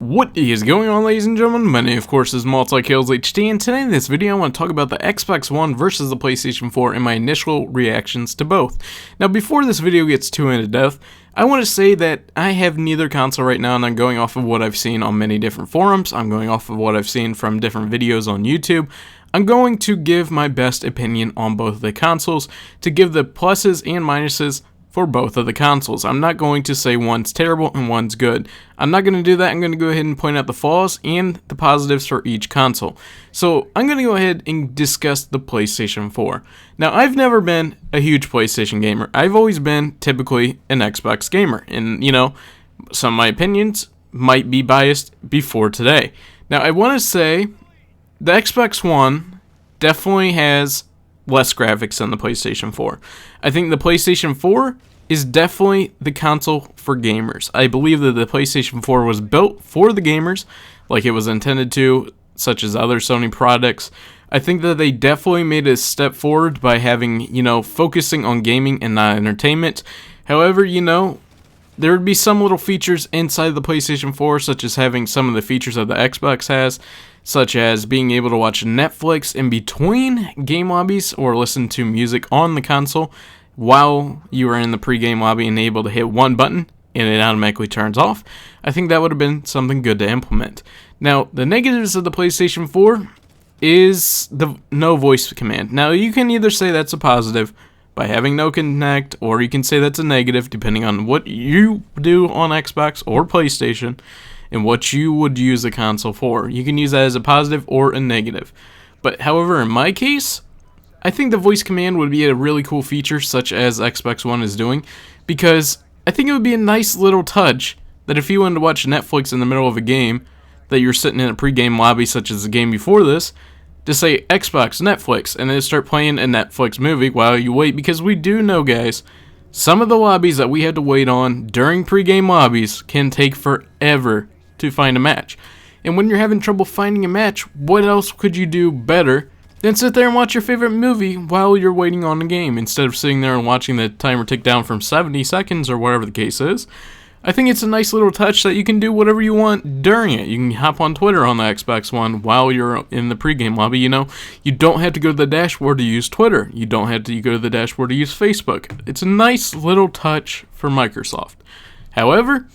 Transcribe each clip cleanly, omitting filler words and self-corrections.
What is going on, ladies and gentlemen? My name, of course, is MultiKillsHD, and today in this video I want to talk about the Xbox One versus the PlayStation 4 and my initial reactions to both. Now, before this video gets too into depth, I want to say that I have neither console right now, and I'm going off of what I've seen on many different forums. I'm going off of what I've seen from different videos on YouTube. I'm going to give my best opinion on both of the consoles to give the pluses and minuses for both of the consoles. I'm not going to say one's terrible and one's good. I'm not going to do that. I'm going to go ahead and point out the flaws and the positives for each console. So I'm going to go ahead and discuss the PlayStation 4. Now, I've never been a huge PlayStation gamer. I've always been typically an Xbox gamer. And, some of my opinions might be biased before today. Now, I want to say the Xbox One definitely has less graphics than the PlayStation 4. I think the PlayStation 4 is definitely the console for gamers. I believe that the PlayStation 4 was built for the gamers, like it was intended to, such as other Sony products. I think that they definitely made a step forward by having, focusing on gaming and not entertainment. However, there would be some little features inside the PlayStation 4, such as having some of the features that the Xbox has, such as being able to watch Netflix in between game lobbies or listen to music on the console while you are in the pre-game lobby and able to hit one button and it automatically turns off. I think that would have been something good to implement. Now, the negatives of the PlayStation 4 is the no voice command. Now, you can either say that's a positive by having no connect, or you can say that's a negative depending on what you do on Xbox or PlayStation and what you would use the console for. You can use that as a positive or a negative. But however, in my case, I think the voice command would be a really cool feature, such as Xbox One is doing, because I think it would be a nice little touch that if you wanted to watch Netflix in the middle of a game, that you're sitting in a pre-game lobby such as the game before this, to say Xbox, Netflix, and then start playing a Netflix movie while you wait, because we do know, guys, some of the lobbies that we had to wait on during pre-game lobbies can take forever to find a match. And when you're having trouble finding a match, what else could you do better than sit there and watch your favorite movie while you're waiting on the game, instead of sitting there and watching the timer tick down from 70 seconds or whatever the case is? I think it's a nice little touch that you can do whatever you want during it. You can hop on Twitter on the Xbox One while you're in the pregame lobby. You don't have to go to the dashboard to use Twitter. You don't have to go to the dashboard to use Facebook. It's a nice little touch for Microsoft. However,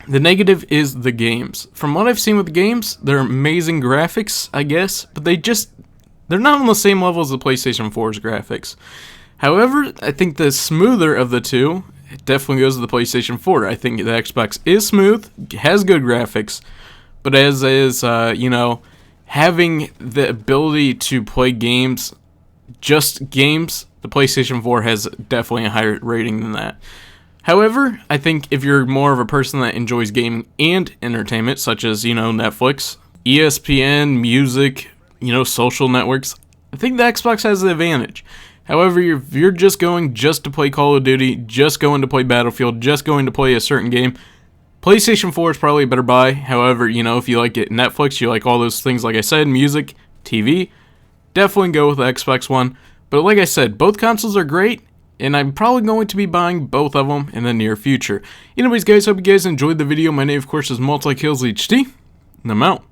the negative is the games. From what I've seen with the games, they're amazing graphics, I guess, but they're not on the same level as the PlayStation 4's graphics. However, I think the smoother of the two, it definitely goes to the PlayStation 4. I think the Xbox is smooth, has good graphics, but as is, having the ability to play games, just games, the PlayStation 4 has definitely a higher rating than that. However, I think if you're more of a person that enjoys gaming and entertainment, such as, Netflix, ESPN, music, social networks, I think the Xbox has the advantage. However, if you're just going to play Call of Duty, just going to play Battlefield, just going to play a certain game, PlayStation 4 is probably a better buy. However, if you like it Netflix, you like all those things, like I said, music, TV, definitely go with the Xbox One. But like I said, both consoles are great, and I'm probably going to be buying both of them in the near future. Anyways, guys, hope you guys enjoyed the video. My name, of course, is MultiKillsHD, and I'm out.